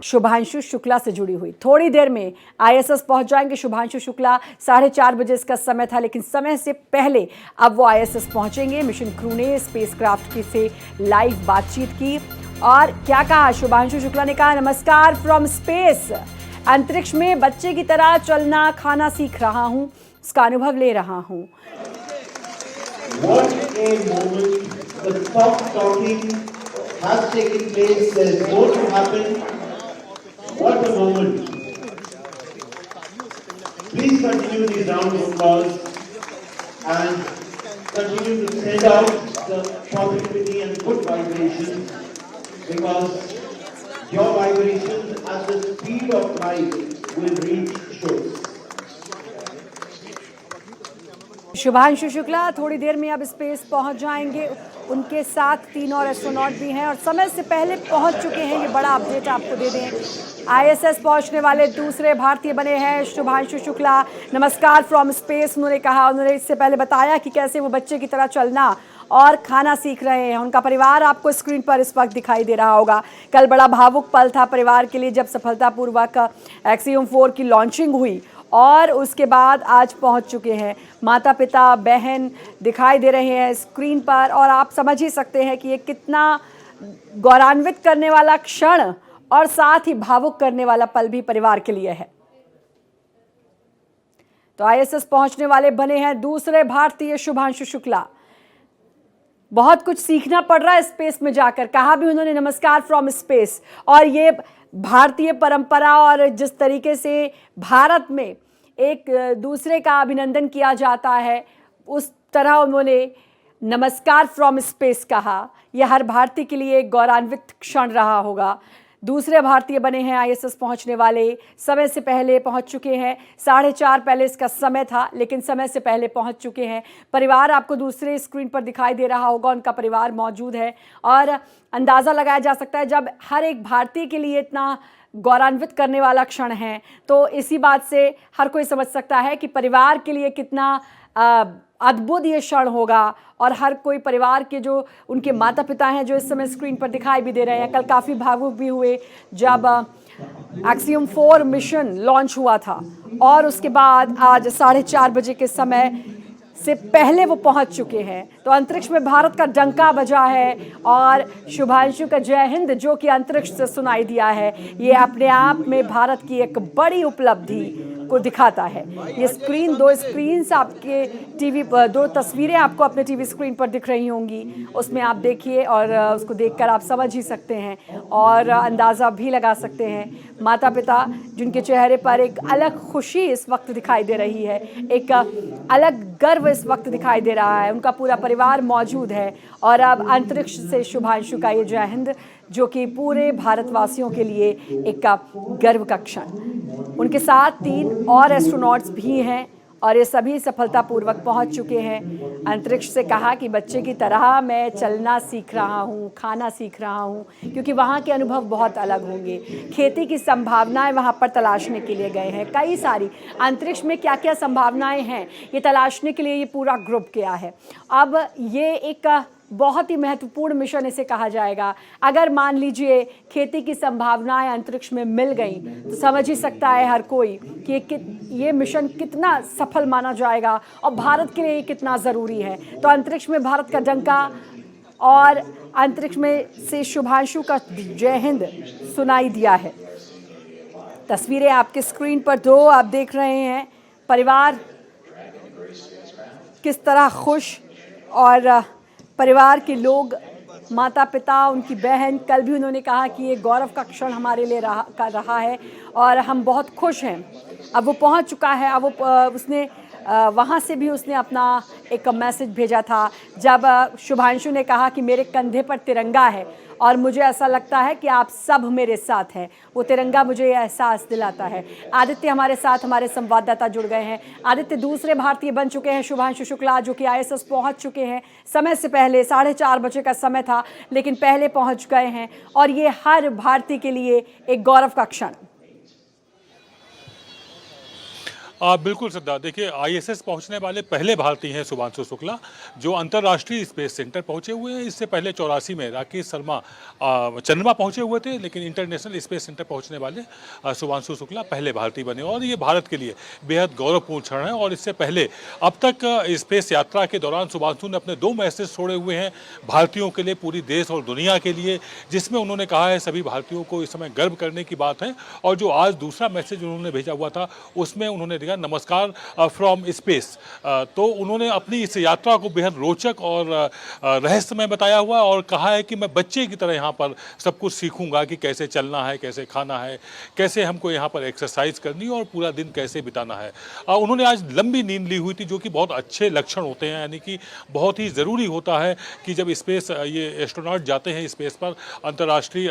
शुभांशु शुक्ला से जुड़ी हुई। थोड़ी देर में आईएसएस पहुंच जाएंगे शुभांशु शुक्ला। 4:30 बजे इसका समय था, लेकिन समय से पहले अब वो आईएसएस पहुंचेंगे। मिशन क्रू ने स्पेसक्राफ्ट की से लाइव बातचीत की और क्या कहा शुभांशु शुक्ला ने कहा, नमस्कार फ्रॉम स्पेस। अंतरिक्ष में बच्चे की तरह चलना खाना सीख रहा हूं, इसका अनुभव ले रहा हूं। What a moment, the talk talking has taken place, there is more to happen. What a moment. Please continue these rounds of applause and continue to send out the positivity and good vibrations, because your vibrations at the speed of light will reach shores. Shubhanshu Shukla थोड़ी देर में अब space पहुंच जाएंगे। उनके साथ 3 और astronaut भी हैं और समय से पहले पहुंच चुके हैं। ये बड़ा अपडेट आपको दे दें, आईएसएस पहुंचने वाले दूसरे भारतीय बने हैं शुभांशु शुक्ला। नमस्कार फ्रॉम स्पेस उन्होंने कहा। उन्होंने इससे पहले बताया कि कैसे वो बच्चे की तरह चलना और खाना सीख रहे हैं। उनका परिवार आपको स्क्रीन पर इस वक्त दिखाई दे रहा होगा। कल बड़ा भावुक पल था परिवार के लिए जब सफलतापूर्वक एक्सियम 4 की लॉन्चिंग हुई और उसके बाद आज पहुंच चुके हैं। माता पिता बहन दिखाई दे रहे हैं स्क्रीन पर और आप समझ ही सकते हैं कि ये कितना गौरवान्वित करने वाला क्षण और साथ ही भावुक करने वाला पल भी परिवार के लिए है। तो आईएसएस पहुंचने वाले बने हैं दूसरे भारतीय शुभांशु शुक्ला। बहुत कुछ सीखना पड़ रहा है स्पेस में जाकर, कहा भी उन्होंने नमस्कार फ्रॉम स्पेस। और ये भारतीय परंपरा और जिस तरीके से भारत में एक दूसरे का अभिनंदन किया जाता है, उस तरह उन्होंने नमस्कार फ्रॉम स्पेस कहा। यह हर भारतीय के लिए एक गौरवान्वित क्षण रहा होगा। दूसरे भारतीय बने हैं आईएसएस पहुंचने वाले, समय से पहले पहुंच चुके हैं। 4:30 पहले इसका समय था, लेकिन समय से पहले पहुंच चुके हैं। परिवार आपको दूसरे स्क्रीन पर दिखाई दे रहा होगा, उनका परिवार मौजूद है और अंदाज़ा लगाया जा सकता है जब हर एक भारतीय के लिए इतना गौरवान्वित करने वाला क्षण है तो इसी बात से हर कोई समझ सकता है कि परिवार के लिए कितना अद्भुत ये क्षण होगा। और हर कोई परिवार के जो उनके माता पिता हैं जो इस समय स्क्रीन पर दिखाई भी दे रहे हैं, कल काफ़ी भावुक भी हुए जब एक्सियम 4 मिशन लॉन्च हुआ था और उसके बाद आज 4:30 बजे के समय से पहले वो पहुंच चुके हैं। तो अंतरिक्ष में भारत का डंका बजा है और शुभांशु का जय हिंद जो कि अंतरिक्ष से सुनाई दिया है, ये अपने आप में भारत की एक बड़ी उपलब्धि को दिखाता है। ये स्क्रीन, 2 स्क्रीन आपके टीवी पर, 2 तस्वीरें आपको अपने टीवी स्क्रीन पर दिख रही होंगी, उसमें आप देखिए और उसको देखकर आप समझ ही सकते हैं और अंदाज़ा भी लगा सकते हैं। माता पिता जिनके चेहरे पर एक अलग खुशी इस वक्त दिखाई दे रही है, एक अलग गर्व इस वक्त दिखाई दे रहा है, उनका पूरा परिवार मौजूद है। और अब अंतरिक्ष से शुभांशु का ये जय हिंद जो कि पूरे भारतवासियों के लिए एक गर्व का क्षण। उनके साथ 3 और एस्ट्रोनॉट्स भी हैं और ये सभी सफलतापूर्वक पहुंच चुके हैं। अंतरिक्ष से कहा कि बच्चे की तरह मैं चलना सीख रहा हूं, खाना सीख रहा हूं, क्योंकि वहां के अनुभव बहुत अलग होंगे। खेती की संभावनाएं वहां पर तलाशने के लिए गए हैं, कई सारी अंतरिक्ष में क्या क्या संभावनाएं हैं ये तलाशने के लिए ये पूरा ग्रुप गया है। अब ये एक बहुत ही महत्वपूर्ण मिशन इसे कहा जाएगा। अगर मान लीजिए खेती की संभावनाएं अंतरिक्ष में मिल गई तो समझ ही सकता है हर कोई कि ये मिशन कितना सफल माना जाएगा और भारत के लिए ये कितना ज़रूरी है। तो अंतरिक्ष में भारत का डंका और अंतरिक्ष में से शुभांशु का जय हिंद सुनाई दिया है। तस्वीरें आपके स्क्रीन पर 2 आप देख रहे हैं। परिवार किस तरह खुश और परिवार के लोग, माता पिता, उनकी बहन, कल भी उन्होंने कहा कि ये गौरव का क्षण हमारे लिए रहा है और हम बहुत खुश हैं। अब वो पहुंच चुका है। अब उसने वहाँ से भी उसने अपना एक मैसेज भेजा था जब शुभांशु ने कहा कि मेरे कंधे पर तिरंगा है और मुझे ऐसा लगता है कि आप सब मेरे साथ हैं। वो तिरंगा मुझे ये एहसास दिलाता है। आदित्य हमारे साथ, हमारे संवाददाता जुड़ गए हैं। आदित्य, दूसरे भारतीय बन चुके हैं शुभांशु शुक्ला जो कि आईएसएस पहुंच चुके हैं। समय से पहले 4:30 बजे का समय था, लेकिन पहले पहुंच गए हैं और ये हर भारतीय के लिए एक गौरव का क्षण। बिल्कुल श्रद्धा, देखिए आईएसएस पहुंचने वाले पहले भारतीय हैं शुभांशु शुक्ला, जो अंतर्राष्ट्रीय स्पेस सेंटर पहुंचे हुए हैं। इससे पहले 84 में राकेश शर्मा चंद्रमा पहुंचे हुए थे, लेकिन इंटरनेशनल स्पेस सेंटर पहुंचने वाले शुभांशु शुक्ला पहले भारतीय बने और ये भारत के लिए बेहद गौरवपूर्ण क्षण है। और इससे पहले अब तक स्पेस यात्रा के दौरान शुभांशु ने अपने 2 मैसेज छोड़े हुए हैं भारतीयों के लिए, पूरी देश और दुनिया के लिए, जिसमें उन्होंने कहा है सभी भारतीयों को इस समय गर्व करने की बात है। और जो आज दूसरा मैसेज उन्होंने भेजा हुआ था उसमें उन्होंने लिखा नमस्कार फ्रॉम स्पेस। तो उन्होंने अपनी इस यात्रा को बेहद रोचक और रहस्यमय बताया हुआ और कहा है कि मैं बच्चे की तरह यहाँ पर सब कुछ सीखूंगा कि कैसे चलना है, कैसे खाना है, कैसे हमको यहाँ पर एक्सरसाइज करनी है और पूरा दिन कैसे बिताना है। उन्होंने आज लंबी नींद ली हुई थी, जो कि बहुत अच्छे लक्षण होते हैं, यानी कि बहुत ही ज़रूरी होता है कि जब स्पेस ये एस्ट्रोनॉट जाते हैं स्पेस पर, अंतर्राष्ट्रीय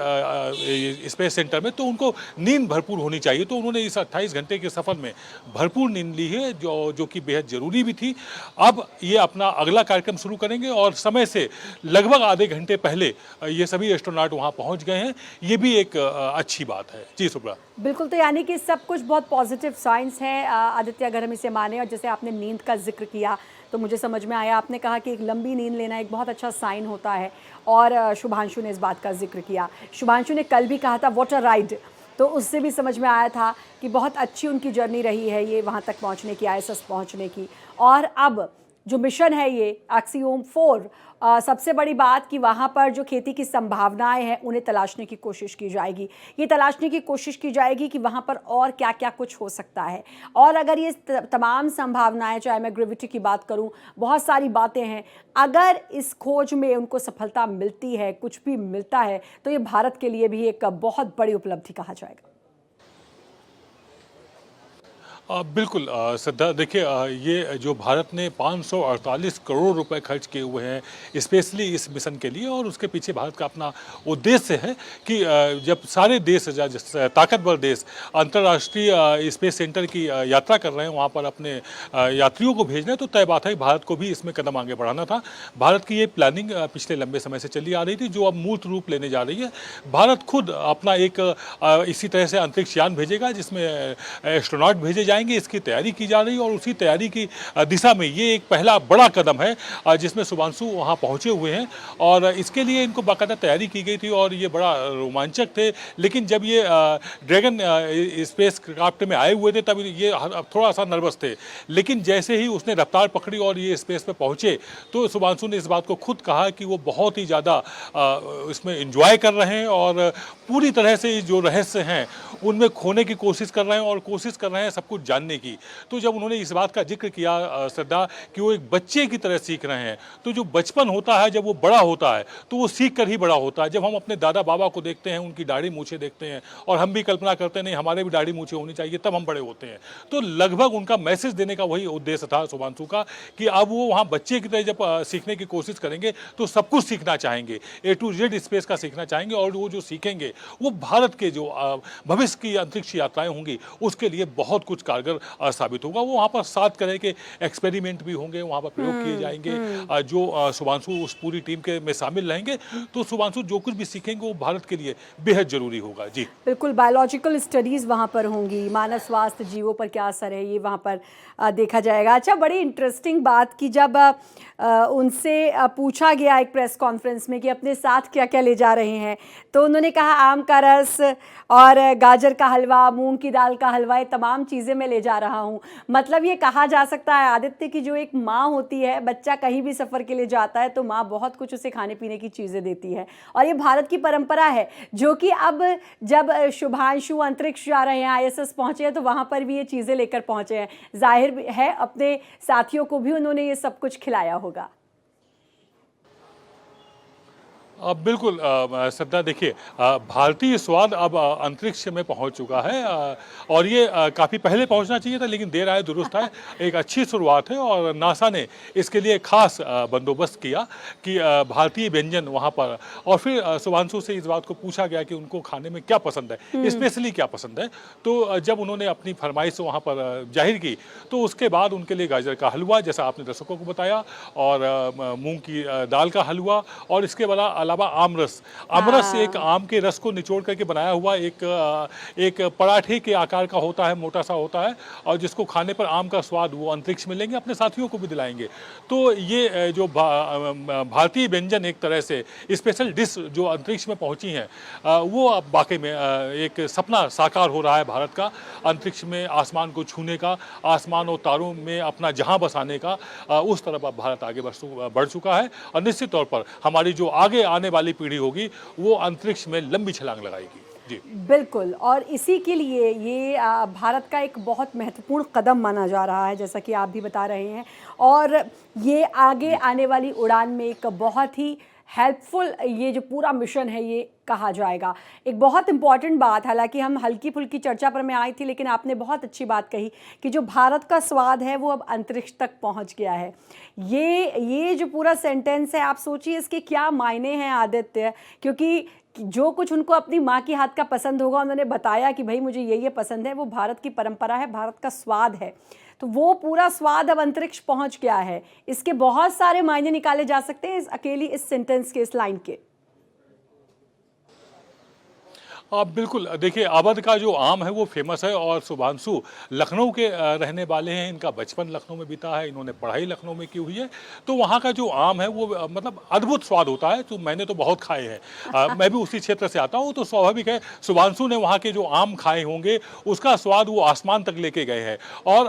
स्पेस सेंटर में, तो उनको नींद भरपूर होनी चाहिए। तो उन्होंने इस 28 घंटे के सफ़र में भरपूर नींद ली है, जो कि बेहद ज़रूरी भी थी। अब ये अपना अगला कार्यक्रम शुरू करेंगे और समय से लगभग आधे घंटे पहले ये सभी एस्ट्रोनॉट वहाँ पहुँच गए हैं। ये भी एक अच्छी बात है। जी शुक्ला। बिल्कुल, तो यानी कि सब कुछ बहुत पॉजिटिव साइंस है आदित्य, अगर हम इसे माने। और जैसे आपने नींद का जिक्र किया तो मुझे समझ में आया, आपने कहा कि एक लंबी नींद लेना एक बहुत अच्छा साइन होता है। और शुभांशु ने इस बात का जिक्र किया। शुभांशु ने कल भी कहा था व्हाट अ राइड, तो उससे भी समझ में आया था कि बहुत अच्छी उनकी जर्नी रही है ये वहाँ तक पहुँचने की, आईएसएस पहुँचने की। और अब जो मिशन है ये एक्सियोम 4, सबसे बड़ी बात कि वहाँ पर जो खेती की संभावनाएं हैं उन्हें तलाशने की कोशिश की जाएगी। ये तलाशने की कोशिश की जाएगी कि वहाँ पर और क्या क्या कुछ हो सकता है। और अगर ये तमाम संभावनाएं, चाहे मैं ग्रेविटी की बात करूँ, बहुत सारी बातें हैं, अगर इस खोज में उनको सफलता मिलती है, कुछ भी मिलता है, तो ये भारत के लिए भी एक बहुत बड़ी उपलब्धि कहा जाएगा। बिल्कुल श्रद्धा, देखिए ये जो भारत ने 548 करोड़ रुपए खर्च किए हुए हैं स्पेशली इस मिशन के लिए, और उसके पीछे भारत का अपना उद्देश्य है कि जब सारे देश, ताकतवर देश अंतर्राष्ट्रीय स्पेस सेंटर की यात्रा कर रहे हैं, वहाँ पर अपने यात्रियों को भेजना है, तो तय बात है भारत को भी इसमें कदम आगे बढ़ाना था। भारत की ये प्लानिंग पिछले लंबे समय से चली आ रही थी, जो अब मूर्त रूप लेने जा रही है। भारत खुद अपना एक इसी तरह से अंतरिक्ष यान भेजेगा, जिसमें एस्ट्रोनॉट भेजे जाएंगे। इसकी तैयारी की जा रही है और उसी तैयारी की दिशा में ये एक पहला बड़ा कदम है जिसमें शुभांशु वहाँ पहुँचे हुए हैं। और इसके लिए इनको बाकायदा तैयारी की गई थी और ये बड़ा रोमांचक थे। लेकिन जब ये ड्रैगन स्पेस क्राफ्ट में आए हुए थे तब ये थोड़ा सा नर्वस थे, लेकिन जैसे ही उसने रफ्तार पकड़ी और ये स्पेस पे पहुँचे तो शुभांशु ने इस बात को खुद कहा कि वो बहुत ही ज़्यादा इसमें इंजॉय कर रहे हैं और पूरी तरह से जो रहस्य हैं उनमें खोने की कोशिश कर रहे हैं और कोशिश कर रहे हैं सब कुछ जानने की। तो जब उन्होंने इस बात का जिक्र किया श्रद्धा कि वो एक बच्चे की तरह सीख रहे हैं, तो जो बचपन होता है जब वो बड़ा होता है तो वो सीख कर ही बड़ा होता है। जब हम अपने दादा बाबा को देखते हैं, उनकी दाढ़ी मूछें देखते हैं और हम भी कल्पना करते हैं नहीं हमारे भी दाढ़ी मूछें होनी चाहिए, तब हम बड़े होते हैं। तो लगभग उनका मैसेज देने का वही उद्देश्य था शुभांशु का कि अब वो वहाँ बच्चे की तरह जब सीखने की कोशिश करेंगे तो सब कुछ सीखना चाहेंगे, A to Z स्पेस का सीखना चाहेंगे और वो जो सीखेंगे वो भारत के जो भविष्य की अंतरिक्ष यात्राएं होंगी उसके लिए बहुत कुछ कारगर साबित होगा। वो वहाँ पर 7 तरह के एक्सपेरिमेंट भी होंगे, वहाँ पर प्रयोग किए जाएंगे जो शुभांशु उस पूरी टीम के में शामिल रहेंगे। तो शुभांशु जो कुछ भी सीखेंगे वो भारत के लिए बेहद जरूरी होगा। जी बिल्कुल, बायोलॉजिकल स्टडीज़ वहाँ पर होंगी, मानव स्वास्थ्य, जीवों पर क्या असर है ये वहाँ पर देखा जाएगा। अच्छा, बड़ी इंटरेस्टिंग बात कि जब उनसे पूछा गया एक प्रेस कॉन्फ्रेंस में कि अपने साथ क्या क्या ले जा रहे हैं, तो उन्होंने कहा आम का रस और गाजर का हलवा, मूंग की दाल का हलवा, ये तमाम चीज़ें मैं ले जा रहा हूँ। मतलब ये कहा जा सकता है आदित्य की जो एक माँ होती है, बच्चा कहीं भी सफ़र के लिए जाता है तो माँ बहुत कुछ उसे खाने पीने की चीज़ें देती है। और ये भारत की परंपरा है जो कि अब जब शुभांशु अंतरिक्ष जा रहे हैं, आईएसएस पहुँचे हैं, तो वहाँ पर भी ये चीज़ें लेकर पहुँचे हैं। जाहिर है अपने साथियों को भी उन्होंने ये सब कुछ खिलाया होगा। बिल्कुल श्रद्धा, देखिए भारतीय स्वाद अब अंतरिक्ष में पहुंच चुका है और ये काफ़ी पहले पहुंचना चाहिए था, लेकिन देर आए दुरुस्त आए। एक अच्छी शुरुआत है और नासा ने इसके लिए खास बंदोबस्त किया कि भारतीय व्यंजन वहां पर। और फिर शुभांशु से इस बात को पूछा गया कि उनको खाने में क्या पसंद है, स्पेशली क्या पसंद है। तो जब उन्होंने अपनी फरमाइश वहाँ पर जाहिर की तो उसके बाद उनके लिए गाजर का हलवा, जैसा आपने दर्शकों को बताया, और मूँग की दाल का हलवा, और इसके अलावा अलावा आमरस, आमरस एक आम के रस को निचोड़ करके बनाया हुआ एक पराठे के आकार का होता है, मोटा सा होता है, और जिसको खाने पर आम का स्वाद वो अंतरिक्ष में लेंगे, अपने साथियों को भी दिलाएंगे। तो ये जो भारतीय व्यंजन एक तरह से स्पेशल डिश जो अंतरिक्ष में पहुंची हैं, वो अब वाकई में एक सपना साकार हो रहा है भारत का, अंतरिक्ष में आसमान को छूने का, आसमान और तारों में अपना जहां बसाने का। उस तरफ अब भारत आगे बढ़ चुका है, और निश्चित तौर पर हमारी जो आगे आने वाली पीढ़ी होगी वो अंतरिक्ष में लंबी छलांग लगाएगी। जी बिल्कुल, और इसी के लिए ये भारत का एक बहुत महत्वपूर्ण कदम माना जा रहा है, जैसा कि आप भी बता रहे हैं, और ये आगे आने वाली उड़ान में एक बहुत ही हेल्पफुल ये जो पूरा मिशन है ये कहा जाएगा। एक बहुत इंपॉर्टेंट बात, हालांकि हम हल्की फुल्की चर्चा पर मैं आई थी, लेकिन आपने बहुत अच्छी बात कही कि जो भारत का स्वाद है वो अब अंतरिक्ष तक पहुंच गया है। ये जो पूरा सेंटेंस है, आप सोचिए इसके क्या मायने हैं आदित्य, क्योंकि जो कुछ उनको अपनी माँ की हाथ का पसंद होगा, उन्होंने बताया कि भाई मुझे ये पसंद है, वो भारत की परंपरा है, भारत का स्वाद है, तो वो पूरा स्वाद अब अंतरिक्ष पहुंच गया है। इसके बहुत सारे मायने निकाले जा सकते हैं अकेली इस सेंटेंस के, इस लाइन के। बिल्कुल, देखिए अवध का जो आम है वो फेमस है, और शुभांशु लखनऊ के रहने वाले हैं, इनका बचपन लखनऊ में बीता है, इन्होंने पढ़ाई लखनऊ में की हुई है, तो वहाँ का जो आम है वो मतलब अद्भुत स्वाद होता है। तो मैंने तो बहुत खाए हैं, मैं भी उसी क्षेत्र से आता हूँ, तो स्वाभाविक है शुभांशु ने वहाँ के जो आम खाए होंगे उसका स्वाद वो आसमान तक लेके गए हैं। और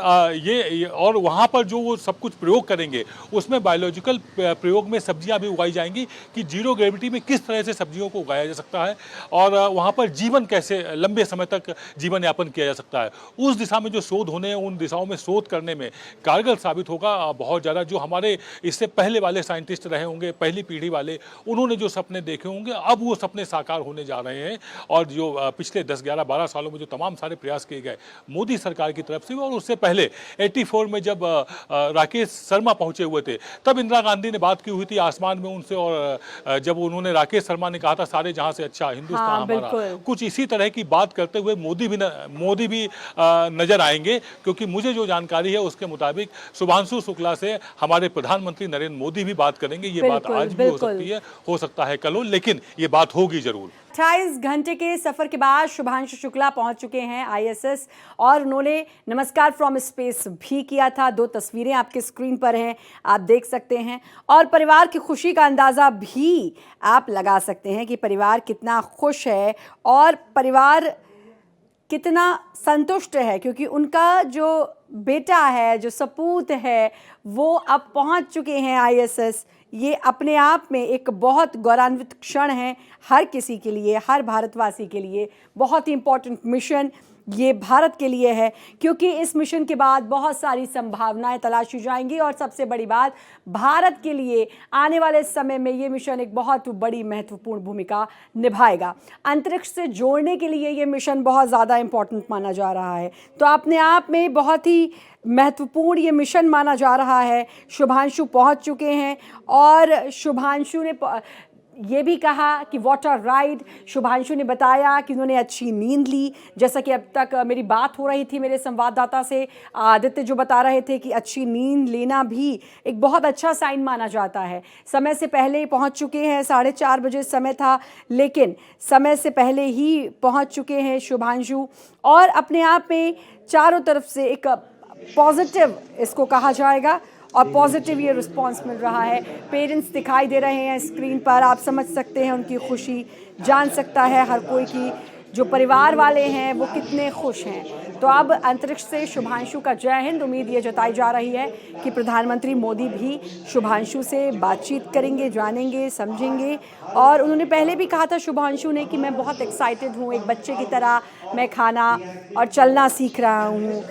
और वहाँ पर जो वो सब कुछ प्रयोग करेंगे उसमें बायोलॉजिकल प्रयोग में सब्जियाँ भी उगाई जाएंगी कि जीरो ग्रेविटी में किस तरह से सब्जियों को उगाया जा सकता है, और वहाँ पर जीवन कैसे लंबे समय तक जीवन यापन किया जा सकता है। उस दिशा में जो शोध होने हैं, उन दिशाओं में शोध करने में कारगर साबित होगा बहुत ज़्यादा। जो हमारे इससे पहले वाले साइंटिस्ट रहे होंगे, पहली पीढ़ी वाले, उन्होंने जो सपने देखे होंगे अब वो सपने साकार होने जा रहे हैं। और जो पिछले 10, 11, 12 सालों में जो तमाम सारे प्रयास किए गए मोदी सरकार की तरफ से, और उससे पहले 84 में जब राकेश शर्मा पहुंचे हुए थे, तब इंदिरा गांधी ने बात की हुई थी आसमान में उनसे, और जब उन्होंने राकेश शर्मा ने कहा था सारे जहां से अच्छा हिंदुस्तान हमारा, कुछ इसी तरह की बात करते हुए मोदी भी नजर आएंगे। क्योंकि मुझे जो जानकारी है उसके मुताबिक शुभांशु शुक्ला से हमारे प्रधानमंत्री नरेंद्र मोदी भी बात करेंगे। ये बात आज भी हो सकती है, हो सकता है कल हो, लेकिन ये बात होगी जरूर। 28 घंटे के सफर के बाद शुभांशु शुक्ला पहुंच चुके हैं ISS, और उन्होंने नमस्कार फ्रॉम स्पेस भी किया था। 2 तस्वीरें आपके स्क्रीन पर हैं, आप देख सकते हैं, और परिवार की खुशी का अंदाज़ा भी आप लगा सकते हैं कि परिवार कितना खुश है और परिवार कितना संतुष्ट है, क्योंकि उनका जो बेटा है, जो सपूत है, वो अब पहुंच चुके हैं ISS। ये अपने आप में एक बहुत गौरवान्वित क्षण है हर किसी के लिए, हर भारतवासी के लिए। बहुत ही इम्पोर्टेंट मिशन ये भारत के लिए है, क्योंकि इस मिशन के बाद बहुत सारी संभावनाएं तलाशी जाएंगी, और सबसे बड़ी बात, भारत के लिए आने वाले समय में ये मिशन एक बहुत बड़ी महत्वपूर्ण भूमिका निभाएगा। अंतरिक्ष से जोड़ने के लिए ये मिशन बहुत ज़्यादा इम्पोर्टेंट माना जा रहा है, तो अपने आप में बहुत ही महत्वपूर्ण ये मिशन माना जा रहा है। शुभांशु पहुंच चुके हैं, और शुभांशु ने ये भी कहा कि वाटर राइड, शुभांशु ने बताया कि उन्होंने अच्छी नींद ली। जैसा कि अब तक मेरी बात हो रही थी मेरे संवाददाता से, आदित्य जो बता रहे थे कि अच्छी नींद लेना भी एक बहुत अच्छा साइन माना जाता है। समय से पहले ही पहुंच चुके हैं, 4:30 बजे समय था, लेकिन समय से पहले ही पहुंच चुके हैं शुभांशु, और अपने आप में चारों तरफ से एक पॉजिटिव इसको कहा जाएगा, और पॉजिटिव ये रिस्पांस मिल रहा है। पेरेंट्स दिखाई दे रहे हैं स्क्रीन पर, आप समझ सकते हैं उनकी खुशी, जान सकता है हर कोई की जो परिवार वाले हैं वो कितने खुश हैं। तो अब अंतरिक्ष से शुभांशु का जय हिंद। उम्मीद ये जताई जा रही है कि प्रधानमंत्री मोदी भी शुभांशु से बातचीत करेंगे, जानेंगे, समझेंगे। और उन्होंने पहले भी कहा था शुभांशु ने कि मैं बहुत एक्साइटेड हूँ, एक बच्चे की तरह मैं खाना और चलना सीख रहा हूँ।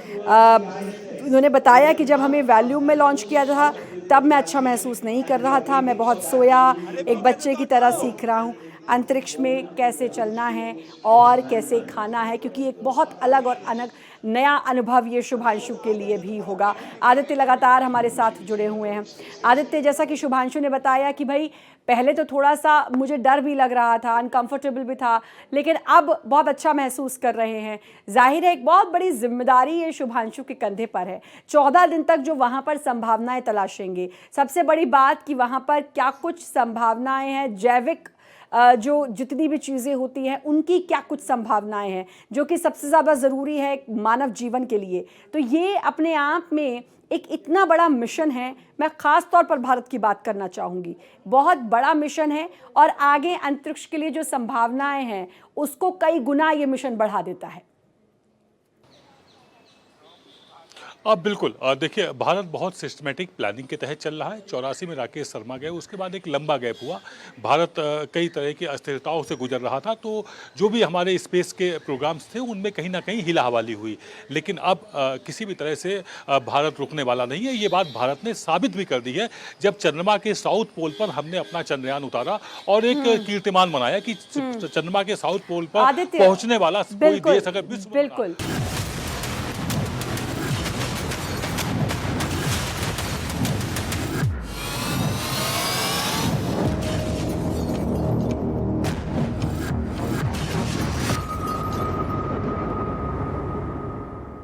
उन्होंने बताया कि जब हमें वॉल्यूम में लॉन्च किया था तब मैं अच्छा महसूस नहीं कर रहा था, मैं बहुत सोया, एक बच्चे की तरह सीख रहा हूँ अंतरिक्ष में कैसे चलना है और कैसे खाना है, क्योंकि एक बहुत अलग और नया अनुभव ये शुभांशु के लिए भी होगा। आदित्य लगातार हमारे साथ जुड़े हुए हैं। आदित्य, जैसा कि शुभांशु ने बताया कि भाई पहले तो थोड़ा सा मुझे डर भी लग रहा था, अनकंफर्टेबल भी था, लेकिन अब बहुत अच्छा महसूस कर रहे हैं। जाहिर है एक बहुत बड़ी जिम्मेदारी ये शुभांशु के कंधे पर है। 14 दिन तक जो वहाँ पर संभावनाएं तलाशेंगे, सबसे बड़ी बात कि वहाँ पर क्या कुछ संभावनाएं हैं जैविक जो जितनी भी चीज़ें होती हैं उनकी क्या कुछ संभावनाएं हैं, जो कि सबसे ज़्यादा ज़रूरी है एक मानव जीवन के लिए। तो ये अपने आप में एक इतना बड़ा मिशन है। मैं ख़ास तौर पर भारत की बात करना चाहूँगी, बहुत बड़ा मिशन है और आगे अंतरिक्ष के लिए जो संभावनाएं हैं उसको कई गुना ये मिशन बढ़ा देता है। बिल्कुल देखिए, भारत बहुत सिस्टमैटिक प्लानिंग के तहत चल रहा है। 84 में राकेश शर्मा गए, उसके बाद एक लंबा गैप हुआ। भारत कई तरह की अस्थिरताओं से गुजर रहा था, तो जो भी हमारे स्पेस के प्रोग्राम्स थे उनमें कहीं ना कहीं हिला हवाली हुई। लेकिन अब किसी भी तरह से भारत रुकने वाला नहीं है। ये बात भारत ने साबित भी कर दी है, जब चंद्रमा के साउथ पोल पर हमने अपना चंद्रयान उतारा और एक कीर्तिमान बनाया कि चंद्रमा के साउथ पोल पर आदित्य, पहुंचने वाला कोई बिल्कुल, देश अगर विश्व में बिल्कुल